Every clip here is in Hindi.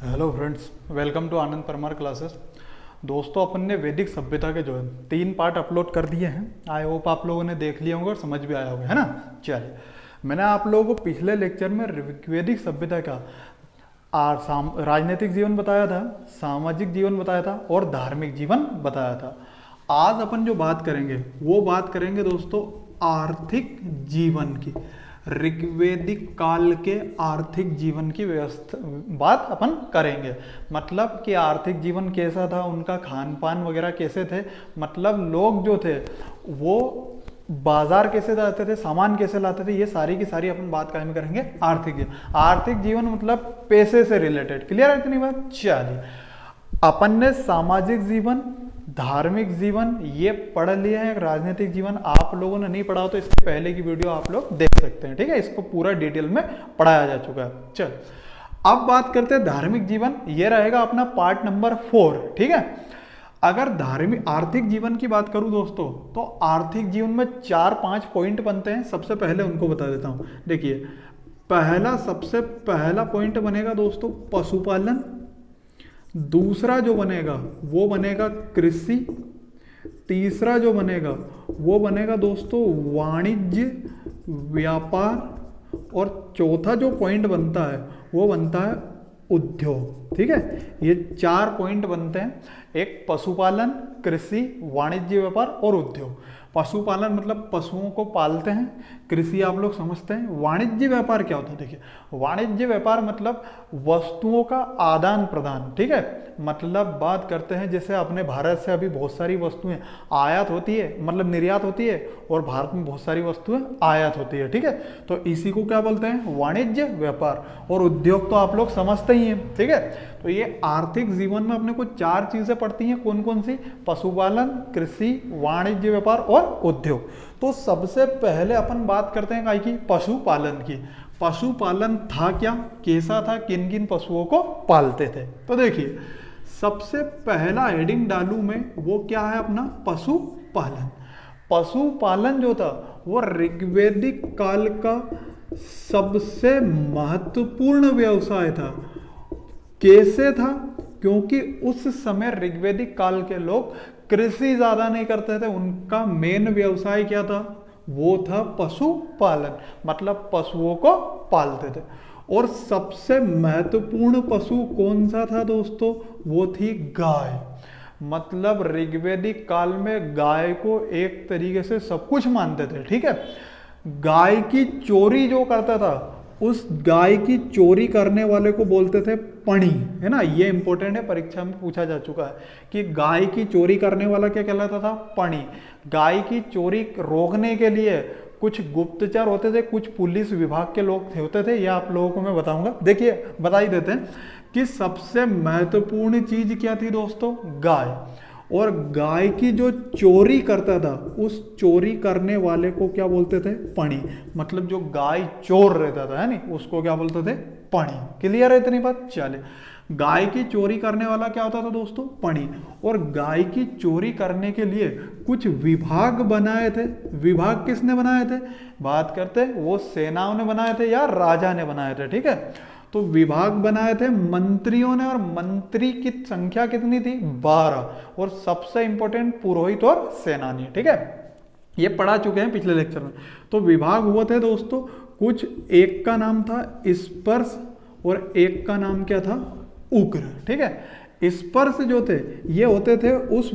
Hello friends, welcome to Anand Parmar classes. दोस्तों, अपन ने वैदिक सभ्यता के जो है 3 पार्ट अपलोड कर दिए हैं। आई होप आप लोगों ने देख लिए होंगे और समझ भी आया होगा, है ना। चलिए, मैंने आप लोगों को पिछले लेक्चर में वैदिक सभ्यता का राजनीतिक जीवन बताया था, सामाजिक जीवन बताया था और धार्मिक जीवन बताया था। आज अपन जो बात करेंगे वो बात करेंगे दोस्तों आर्थिक जीवन की। ऋग्वेदिक काल के आर्थिक जीवन की व्यवस्था बात अपन करेंगे। मतलब कि आर्थिक जीवन कैसा था, उनका खान पान वगैरह कैसे थे, मतलब लोग जो थे वो बाजार कैसे जाते थे, सामान कैसे लाते थे, ये सारी की सारी अपन बात में करेंगे। आर्थिक जीवन मतलब पैसे से रिलेटेड। क्लियर है इतनी बात। चलिए, अपन ने सामाजिक जीवन, धार्मिक जीवन ये पढ़ लिया है। राजनीतिक जीवन आप लोगों ने नहीं पढ़ा हो तो इसके पहले की वीडियो आप लोग देख सकते हैं, ठीक है। इसको पूरा डिटेल में पढ़ाया जा चुका है। चल, अब बात करते हैं धार्मिक जीवन। ये रहेगा अपना पार्ट नंबर 4, ठीक है। अगर धार्मिक आर्थिक जीवन की बात करूं दोस्तों, तो आर्थिक जीवन में 4-5 पॉइंट बनते हैं। सबसे पहले उनको बता देता हूं। देखिए, सबसे पहला पॉइंट बनेगा दोस्तों पशुपालन। दूसरा जो बनेगा वो बनेगा कृषि। तीसरा जो बनेगा वो बनेगा दोस्तों वाणिज्य व्यापार। और चौथा जो पॉइंट बनता है वो बनता है उद्योग, ठीक है। ये 4 पॉइंट बनते हैं। एक पशुपालन, कृषि, वाणिज्य व्यापार और उद्योग। पशुपालन मतलब पशुओं को पालते हैं। कृषि आप लोग समझते हैं। वाणिज्य व्यापार क्या होता है? देखिए, वाणिज्य व्यापार मतलब वस्तुओं का आदान प्रदान, ठीक है। मतलब बात करते हैं जैसे अपने भारत से अभी बहुत सारी वस्तुएं आयात होती है, मतलब निर्यात होती है, और भारत में बहुत सारी वस्तुएं आयात होती है, ठीक है। तो इसी को क्या बोलते हैं? वाणिज्य व्यापार। और उद्योग तो आप लोग समझते ही हैं, ठीक है। तो ये आर्थिक जीवन में अपने को 4 चीजें पड़ती हैं। कौन कौन सी? पशुपालन, कृषि, वाणिज्य व्यापार और उद्योग। तो सबसे पहले अपन बात करते हैं की पशुपालन की। पशुपालन था क्या, कैसा था, किन किन पशुओं को पालते थे? तो देखिए, सबसे पहला हेडिंग डालू में वो क्या है अपना पशुपालन। पशुपालन जो था वो ऋग्वेदिक काल का सबसे महत्वपूर्ण व्यवसाय था। कैसे था? क्योंकि उस समय ऋग्वेदिक काल के लोग कृषि ज्यादा नहीं करते थे। उनका मेन व्यवसाय क्या था? वो था पशुपालन, मतलब पशुओं को पालते थे। और सबसे महत्वपूर्ण पशु कौन सा था दोस्तों? वो थी गाय। मतलब ऋग्वेदिक काल में गाय को एक तरीके से सब कुछ मानते थे, ठीक है। गाय की चोरी जो करता था, उस गाय की चोरी करने वाले को बोलते थे पणी, है ना। ये इंपॉर्टेंट है, परीक्षा में पूछा जा चुका है कि गाय की चोरी करने वाला क्या कहलाता था? पणी। गाय की चोरी रोकने के लिए कुछ गुप्तचर होते थे, कुछ पुलिस विभाग के लोग होते थे। ये आप लोगों को मैं बताऊंगा। देखिए, बता ही देते हैं कि सबसे महत्वपूर्ण चीज क्या थी दोस्तों? गाय। और गाय की जो चोरी करता था, उस चोरी करने वाले को क्या बोलते थे? पणी। मतलब जो गाय चोर रहता था, है नहीं, उसको क्या बोलते थे? पणी। क्लियर है इतनी बात? चले, गाय की चोरी करने वाला क्या होता था दोस्तों? पणी। और गाय की चोरी करने के लिए कुछ विभाग बनाए थे। विभाग किसने बनाए थे? बात करते वो सेनाओं ने बनाए थे या राजा ने बनाए थे, ठीक है। तो विभाग बनाए थे मंत्रियों ने, और मंत्री की संख्या कितनी थी? 12। और सबसे इंपॉर्टेंट पुरोहित और सेनानी, ठीक है। ये पढ़ा चुके हैं पिछले लेक्चर में। तो विभाग हुए थे दोस्तों कुछ। एक का नाम था स्पर्श और एक का नाम क्या था? उग्र, ठीक है। स्पर्श जो थे ये होते थे उस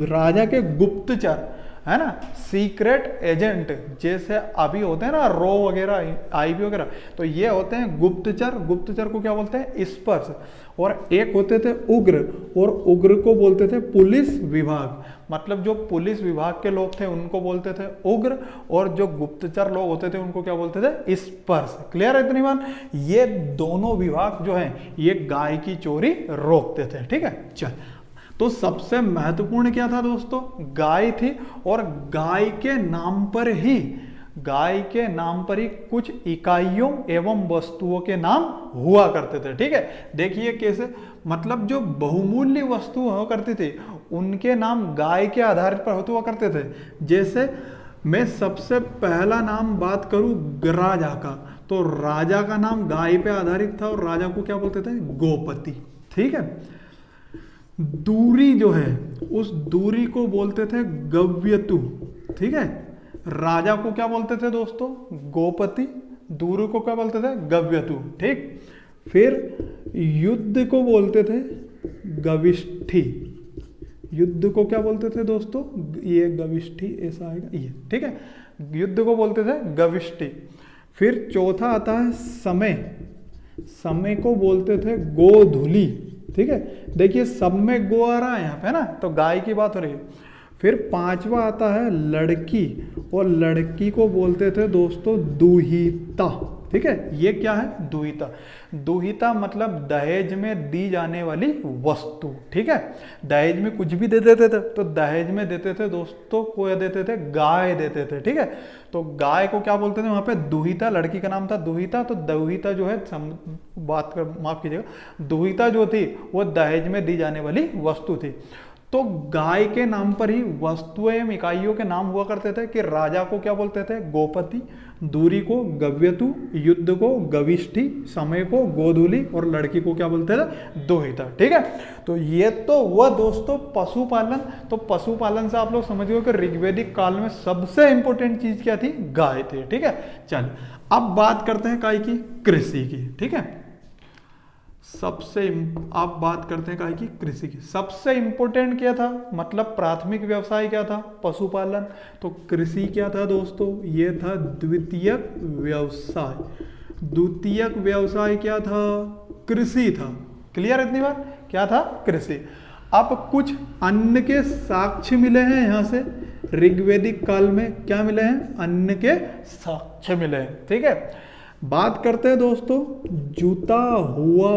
राजा के गुप्तचर, है ना, सीक्रेट एजेंट। जैसे अभी होते हैं ना रो वगैरह, आईबी वगैरह, तो ये होते हैं गुप्तचर। गुप्तचर को क्या बोलते हैं? स्पर्श। और एक होते थे उग्र, और उग्र को बोलते थे पुलिस विभाग। मतलब जो पुलिस विभाग के लोग थे उनको बोलते थे उग्र, और जो गुप्तचर लोग होते थे उनको क्या बोलते थे? स्पर्श। क्लियर है इतनी बात? ये दोनों विभाग जो हैं ये गाय की चोरी रोकते थे, ठीक है। चल, तो सबसे महत्वपूर्ण क्या था दोस्तों? गाय थी। और गाय के नाम पर ही कुछ इकाइयों एवं वस्तुओं के नाम हुआ करते थे, ठीक है। देखिए कैसे, मतलब जो बहुमूल्य वस्तु हुआ करती थी उनके नाम गाय के आधार पर हुआ करते थे। जैसे मैं सबसे पहला नाम बात करूं राजा का, तो राजा का नाम गाय पे आधारित था और राजा को क्या बोलते थे, गोपति। ठीक है, दूरी जो है उस दूरी को बोलते थे गव्यतु। ठीक है, राजा को क्या बोलते थे दोस्तों, गोपति, दूरी को क्या बोलते थे, गव्यतु। ठीक, फिर युद्ध को बोलते थे गविष्ठी। युद्ध को क्या बोलते थे दोस्तों, ये गविष्ठी ऐसा आएगा ये। ठीक है, युद्ध को बोलते थे गविष्ठी। फिर चौथा आता है समय। समय को बोलते थे गोधुली। ठीक है, देखिए सब में गो आ रहा है यहाँ पे ना, तो गाय की बात हो रही है। फिर पांचवा आता है लड़की, और लड़की को बोलते थे दोस्तों दुहिता। ठीक है, ये क्या है, दुहिता। दुहिता मतलब दहेज में दी जाने वाली वस्तु। ठीक है, दहेज में कुछ भी दे देते थे, तो दहेज में देते थे दोस्तों, को देते थे, गाय देते थे। ठीक है, तो गाय को क्या बोलते थे वहां पे, दुहिता। लड़की का नाम था दुहिता। तो दुहिता जो है, बात कर, माफ कीजिएगा, दुहिता जो थी वो दहेज में दी जाने वाली वस्तु थी। तो गाय के नाम पर ही वस्तुएं एवं इकाइयों के नाम हुआ करते थे कि राजा को क्या बोलते थे, गोपति, दूरी को गव्यतु, युद्ध को गविष्ठी, समय को गोधूली और लड़की को क्या बोलते थे, दुहिता। ठीक है, तो ये तो हुआ दोस्तों पशुपालन। तो पशुपालन से आप लोग समझ गए कि ऋग्वैदिक काल में सबसे इंपॉर्टेंट चीज क्या थी, गाय थी। ठीक है, चलिए अब बात करते हैं काय की, कृषि की। ठीक है, आप बात करते हैं काय की, कृषि की। सबसे इंपॉर्टेंट क्या था, मतलब प्राथमिक व्यवसाय क्या था, पशुपालन। तो कृषि क्या था दोस्तों, ये था द्वितीयक व्यवसाय। द्वितीयक व्यवसाय क्या था, कृषि था। क्लियर इतनी बार, क्या था, कृषि। अब कुछ अन्न के साक्ष्य मिले हैं यहां से ऋग्वैदिक काल में, क्या मिले हैं, अन्न के साक्ष्य मिले हैं। ठीक है, बात करते हैं दोस्तों जूता हुआ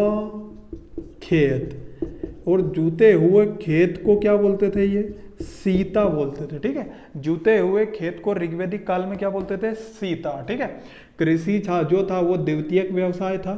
खेत, और जूते हुए खेत को क्या बोलते थे, ये सीता बोलते थे। ठीक है, जूते हुए खेत को ऋग्वैदिक काल में क्या बोलते थे, सीता। ठीक है, कृषि था जो था वो द्वितीयक व्यवसाय था।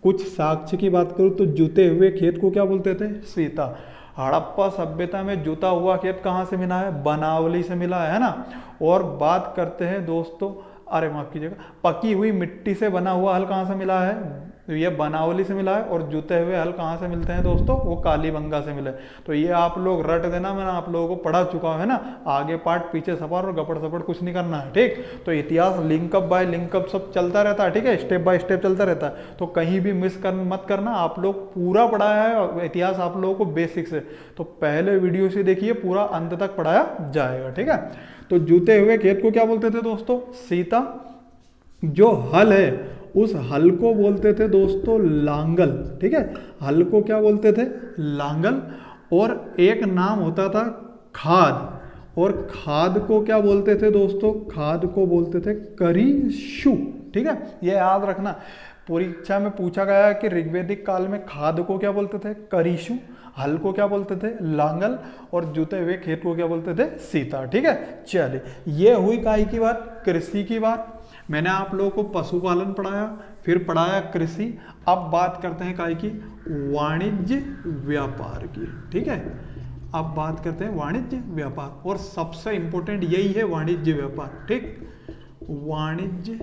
कुछ साक्ष्य की बात करूं तो जूते हुए खेत को क्या बोलते थे, सीता। हड़प्पा सभ्यता में जूता हुआ खेत कहाँ से मिला है, बनावली से मिला है ना। और बात करते हैं दोस्तों, अरे माफ कीजिएगा, पकी हुई मिट्टी से बना हुआ हल कहाँ से मिला है, ये बनावली से मिला है। और जूते हुए हल कहाँ से मिलते हैं दोस्तों, वो कालीबंगा से मिले। तो ये आप लोग रट देना, मैंने आप लोगों को पढ़ा चुका है ना, आगे पार्ट पीछे सफर और गपड़ सपड़ कुछ नहीं करना है। ठीक, तो इतिहास लिंकअप बाय लिंकअप सब चलता रहता है। ठीक है, स्टेप बाय स्टेप चलता रहता है, तो कहीं भी मत करना। आप लोग पूरा पढ़ाया है इतिहास आप लोगों को बेसिक से, तो पहले वीडियो से देखिए, पूरा अंत तक पढ़ाया जाएगा। ठीक है, तो जूते हुए खेत को क्या बोलते थे दोस्तों, सीता। जो हल है उस हल को बोलते थे दोस्तों लांगल। ठीक है, हल को क्या बोलते थे, लांगल। और एक नाम होता था खाद, और खाद को क्या बोलते थे दोस्तों, खाद को बोलते थे करीशु। ठीक है, ये याद रखना, परीक्षा में पूछा गया है कि ऋग्वैदिक काल में खाद को क्या बोलते थे, करीशु, हल को क्या बोलते थे, लांगल, और जूते हुए खेत को क्या बोलते थे, सीता। ठीक है, चलिए ये हुई काय की बात, कृषि की बात। मैंने आप लोगों को पशुपालन पढ़ाया, फिर पढ़ाया कृषि। अब बात करते हैं काय की, वाणिज्य व्यापार की। ठीक है, अब बात करते हैं वाणिज्य व्यापार, और सबसे इंपॉर्टेंट यही है वाणिज्य व्यापार। ठीक, वाणिज्य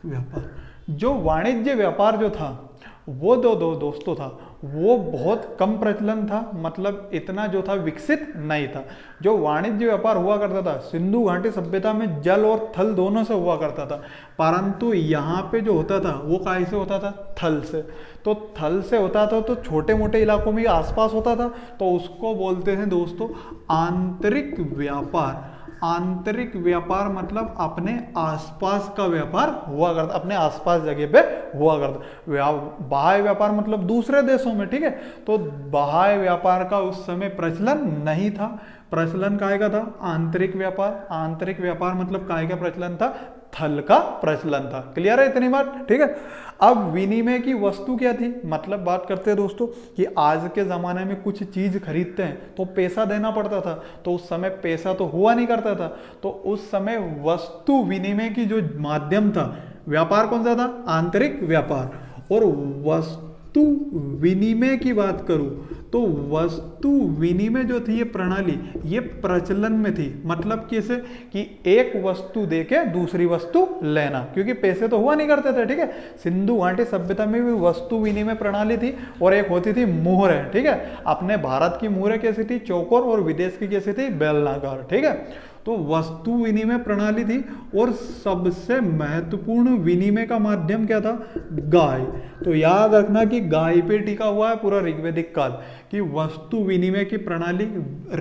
व्यापार, जो वाणिज्य व्यापार जो था वो दोस्तों था, वो बहुत कम प्रचलन था, मतलब इतना जो था विकसित नहीं था। जो वाणिज्य व्यापार हुआ करता था सिंधु घाटी सभ्यता में जल और थल दोनों से हुआ करता था, परंतु यहाँ पे जो होता था वो काय से होता था, थल से। तो थल से होता था तो छोटे मोटे इलाकों में आसपास होता था, तो उसको बोलते हैं दोस्तों आंतरिक व्यापार। आंतरिक व्यापार मतलब अपने आसपास का व्यापार हुआ करता, अपने आसपास जगह पे हुआ करता। बाह्य व्यापार मतलब दूसरे देशों में। ठीक है, तो बाह्य व्यापार का उस समय प्रचलन नहीं था। प्रचलन काय का था, आंतरिक व्यापार। आंतरिक व्यापार मतलब काय का प्रचलन था, थल का प्रचलन था। क्लियर है इतनी बात, ठीक है। अब विनिमय की वस्तु क्या थी, मतलब बात करते हैं दोस्तों कि आज के जमाने में कुछ चीज खरीदते हैं तो पैसा देना पड़ता था, तो उस समय पैसा तो हुआ नहीं करता था, तो उस समय वस्तु विनिमय की जो माध्यम था, व्यापार कौन सा था, आंतरिक व्यापार। और वस्तु विनिमय की बात करूं तो वस्तु विनिमय जो थी ये प्रणाली, ये प्रचलन में थी। मतलब कैसे कि एक वस्तु देके दूसरी वस्तु लेना, क्योंकि पैसे तो हुआ नहीं करते थे, ठीक है। सिंधु घाटी सभ्यता में भी वस्तु विनिमय प्रणाली थी और एक होती थी मुहर, ठीक है। अपने भारत की मुहर कैसी थी, चौकोर, और विदेश की कैसी थी, बेलनाकार, ठीक है। तो वस्तु विनिमय प्रणाली थी और सबसे महत्वपूर्ण विनिमय का माध्यम क्या था, गाय। तो याद रखना कि गाय पे टिका हुआ है पूरा ऋग्वैदिक काल, कि वस्तु विनिमय की प्रणाली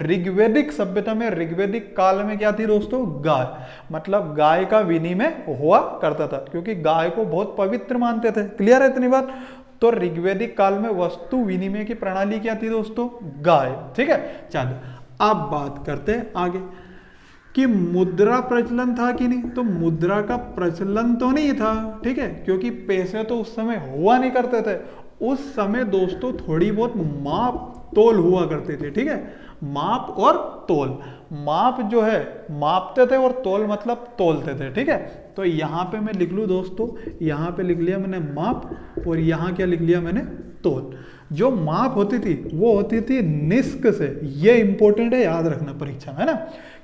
ऋग्वैदिक सभ्यता में, ऋग्वैदिक काल में क्या थी दोस्तों, गाय। मतलब गाय का विनिमय हुआ करता था, क्योंकि गाय को बहुत पवित्र मानते थे। क्लियर है इतनी बात। तो ऋग्वैदिक काल में वस्तु विनिमय की प्रणाली क्या थी दोस्तों, गाय, ठीक है। चलिए अब बात करते हैं आगे कि मुद्रा प्रचलन था कि नहीं। तो मुद्रा का प्रचलन तो नहीं था, ठीक है, क्योंकि पैसे तो उस समय हुआ नहीं करते थे। उस समय दोस्तों थोड़ी बहुत माप तोल हुआ करते थे, ठीक है। माप और तोल, माप जो है मापते थे और तोल मतलब तोलते थे, ठीक है। तो यहाँ पे मैं लिख लूँ दोस्तों, यहाँ पे लिख लिया मैंने माप, और यहाँ क्या लिख लिया मैंने, तोल। जो माप होती थी वो होती थी निष्क से। ये इंपॉर्टेंट है, याद रखना परीक्षा में, है ना,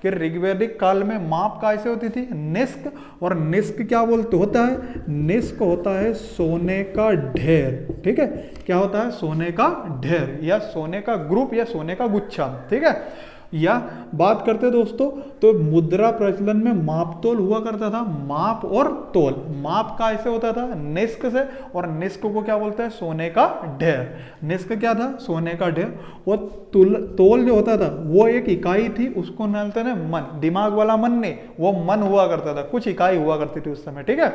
कि ऋग्वैदिक काल में माप कैसे होती थी, निष्क। और निष्क क्या बोलते होता है, निष्क होता है सोने का ढेर, ठीक है। क्या होता है, सोने का ढेर, या सोने का ग्रुप, या सोने का गुच्छा, ठीक है। या बात करते दोस्तों, तो मुद्रा प्रचलन में माप तोल हुआ करता था, माप और तोल। माप का ऐसे होता था निष्क से, और निष्क को क्या बोलते हैं, सोने का ढेर। निष्क क्या था, सोने का ढेर। और तोल जो होता था वो एक इकाई थी, उसको बोलते थे मन, दिमाग वाला मन नहीं, वो मन हुआ करता था, कुछ इकाई हुआ करती थी उस समय, ठीक है।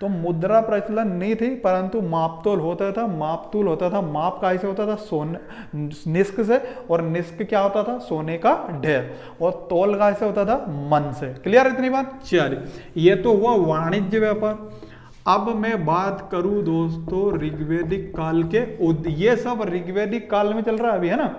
तो मुद्रा प्रचलन नहीं थी, परंतु मापतोल होता था, मापतोल होता था। माप का ऐसे होता था सोने, निष्क से, और निष्क क्या होता था, सोने का ढेर, और तोल का ऐसे होता था मन से। क्लियर इतनी बात। चलिए ये तो हुआ वाणिज्य व्यापार। अब मैं बात करूं दोस्तों ऋग्वैदिक काल के, ये सब ऋग्वैदिक काल में चल रहा है अभी, है ना।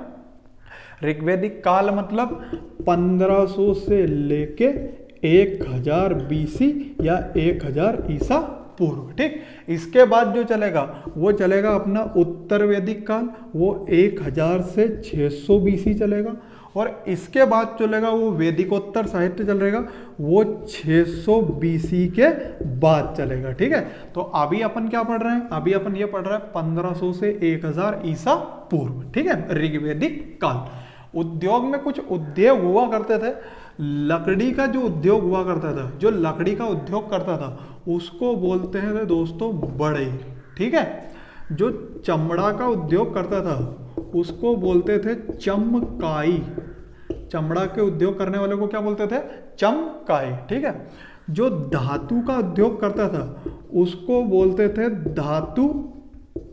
ऋग्वैदिक काल मतलब 1500 से लेके 1000 BC या 1000 ईसा पूर्व, ठीक। इसके बाद जो चलेगा वो चलेगा अपना उत्तर वैदिक काल, वो 1000 से 600 BC चलेगा। और इसके बाद चलेगा वो वैदिकोत्तर साहित्य चलेगा, वो 600 BC के बाद चलेगा, ठीक है। तो अभी अपन क्या पढ़ रहे हैं, अभी अपन ये पढ़ रहे हैं 1500 से 1000 ईसा पूर्व, ठीक है, ऋग्वैदिक काल। उद्योग में कुछ उद्योग हुआ करते थे। लकड़ी का जो उद्योग हुआ करता था, जो लकड़ी का उद्योग करता था उसको बोलते हैं दोस्तों बढ़ई, ठीक है। जो चमड़ा का उद्योग करता था उसको बोलते थे चमकाई। चमड़ा के उद्योग करने वाले को क्या बोलते थे, चमकाई, ठीक है। जो धातु का उद्योग करता था उसको बोलते थे धातु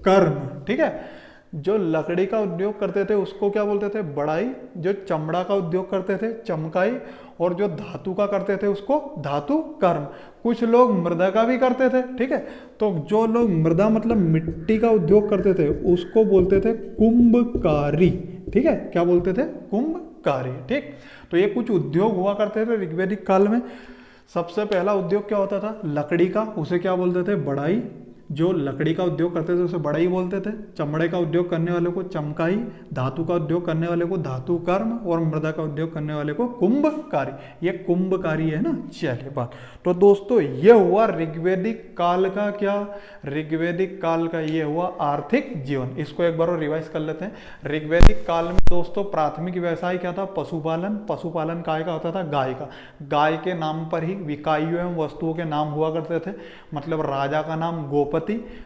कर्म, ठीक है। जो लकड़ी का उद्योग करते थे उसको क्या बोलते थे, बढ़ाई। जो चमड़ा का उद्योग करते थे, चमकाई। और जो धातु का करते थे उसको धातु कर्म। कुछ लोग मृदा का भी करते थे, ठीक है। तो जो लोग मृदा मतलब मिट्टी का उद्योग करते थे उसको बोलते थे कुंभकारी, ठीक है। क्या बोलते थे, कुंभकारी, ठीक। तो ये कुछ उद्योग हुआ करते थे ऋग्वैदिक काल में। सबसे पहला उद्योग क्या होता था, लकड़ी का, उसे क्या बोलते थे, बढ़ाई। जो लकड़ी का उद्योग करते थे उसे बढ़ई बोलते थे। चमड़े का उद्योग करने वाले को चमकाई, धातु का उद्योग करने वाले को धातु कर्म, और मृदा का उद्योग करने वाले को कुंभकारी। ये कुंभकारी है ना। चलिए बात, तो दोस्तों ये हुआ ऋग्वैदिक काल का, क्या, ऋग्वैदिक काल का ये हुआ आर्थिक जीवन। इसको एक बार और रिवाइज कर लेते हैं। ऋग्वैदिक काल में दोस्तों प्राथमिक व्यवसाय क्या था, पशुपालन। पशुपालन काय का होता था, गाय का। गाय के नाम पर ही इकाइयों एवं वस्तुओं के नाम हुआ करते थे। मतलब राजा का नाम गोपति,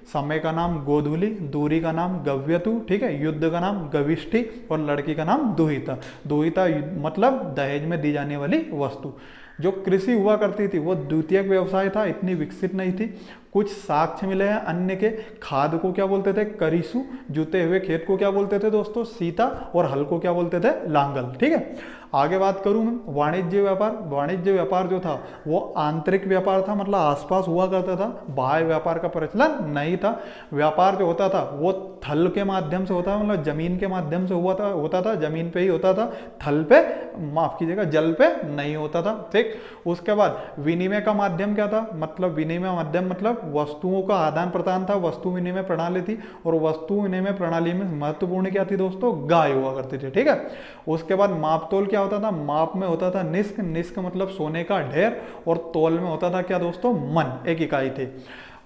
समय का नाम गोधूली, दूरी का नाम गव्यतु, ठीक है, युद्ध का नाम गविष्ठी, और लड़की का नाम दुहिता। दुहिता मतलब दहेज में दी जाने वाली वस्तु। जो कृषि हुआ करती थी वो द्वितीयक व्यवसाय था, इतनी विकसित नहीं थी। कुछ साक्ष्य मिले हैं अन्य के। खाद को क्या बोलते थे, करीसु। जुते हुए खेत को क्या बोलते थे दोस्तों, सीता। और हल को क्या बोलते थे, लांगल, ठीक है। आगे बात करूं मैं वाणिज्य व्यापार। वाणिज्य व्यापार जो था वो आंतरिक व्यापार था, मतलब आसपास हुआ करता था, बाह्य व्यापार का प्रचलन नहीं था। व्यापार जो होता था वो थल के माध्यम से होता है, मतलब जमीन के माध्यम से होता था, जमीन पे ही होता था, थल पे, माफ कीजिएगा, जल पे नहीं होता था, ठीक। उसके बाद विनिमय का माध्यम क्या था, मतलब विनिमय माध्यम मतलब तरफ वस्तुओं का आदान प्रदान था, वस्तु विनिमय प्रणाली थी, और वस्तु विनिमय प्रणाली में महत्वपूर्ण क्या थी दोस्तों, गाय हुआ करती थी। ठीक है, उसके बाद मापतोल क्या होता था, माप में होता था निष्क, निष्क मतलब सोने का ढेर, और तोल में होता था क्या दोस्तों, मन, एक इकाई थी।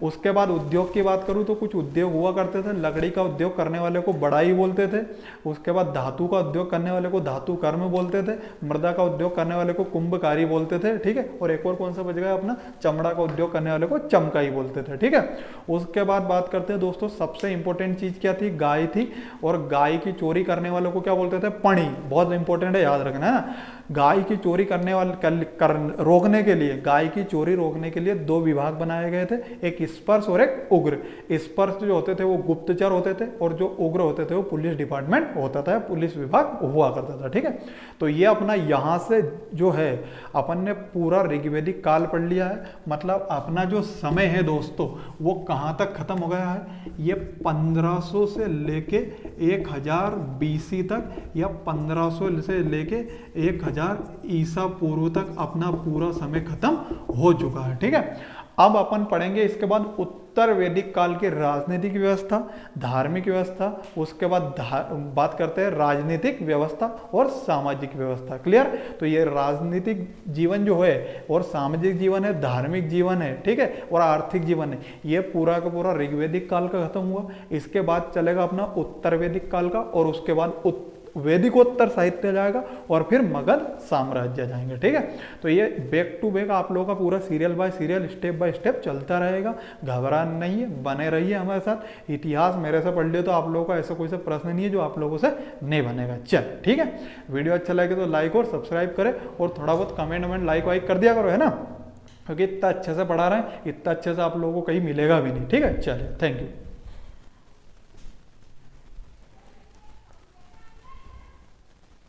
उसके बाद उद्योग की बात करूँ तो कुछ उद्योग हुआ करते थे, लकड़ी का उद्योग करने वाले को बढ़ाई बोलते थे, उसके बाद धातु का उद्योग करने वाले को धातु कर्म बोलते थे, मृदा का उद्योग करने वाले को कुंभकारी बोलते थे। ठीक है, और एक और कौन सा बच गया अपना, चमड़ा का उद्योग करने वाले को चमकाई बोलते थे। ठीक है, उसके बाद बात करते हैं दोस्तों, सबसे इंपॉर्टेंट चीज क्या थी, गाय थी, और गाय की चोरी करने वालों को क्या बोलते थे, पणी, बहुत इंपॉर्टेंट है, याद रखना है ना। गाय की चोरी करने वाले रोकने के लिए, गाय की चोरी रोकने के लिए दो विभाग बनाए गए थे, एक स्पर्श और एक उग्र। स्पर्श जो होते थे वो गुप्तचर होते थे, और जो उग्र होते थे वो पुलिस डिपार्टमेंट होता था, पुलिस विभाग हुआ करता था। ठीक है, तो ये अपना यहाँ से जो है अपन ने पूरा ऋग्वेदिक काल पढ़ लिया है, मतलब अपना जो समय है दोस्तों वो कहाँ तक खत्म हो गया है, ये 1500 से लेके 1000 BC तक, या 1500 से लेके 1000 ईसा पूर्व तक अपना पूरा समय खत्म हो चुका है। ठीक है, अब अपन पढ़ेंगे इसके बाद उत्तर वैदिक काल की राजनीतिक व्यवस्था, धार्मिक व्यवस्था, उसके बाद बात करते हैं राजनीतिक व्यवस्था और सामाजिक व्यवस्था। क्लियर, तो ये राजनीतिक जीवन जो है, और सामाजिक जीवन है, धार्मिक जीवन है, ठीक है, और आर्थिक जीवन है, ये पूरा का पूरा ऋग्वेदिक काल का खत्म हुआ। इसके बाद चलेगा अपना उत्तर वैदिक काल का, और उसके बाद वैदिकोत्तर साहित्य जाएगा, और फिर मगध साम्राज्य जाएंगे। ठीक है, तो ये बैक टू बैक आप लोगों का पूरा serial bye serial, step by step चलता रहेगा, घबराना नहीं है, बने रहिए हमारे साथ। इतिहास मेरे से पढ़ लियो तो आप लोगों का ऐसा कोई सा प्रश्न नहीं है जो आप लोगों से नहीं बनेगा। चल ठीक है, वीडियो अच्छा लगे तो लाइक और सब्सक्राइब करें, और थोड़ा बहुत कमेंट वमेंट लाइक वाइक कर दिया करो, है ना, क्योंकि इतना अच्छे से पढ़ा रहे हैं, इतना अच्छे से आप लोगों को कहीं मिलेगा भी नहीं। ठीक है, चलिए, थैंक यू।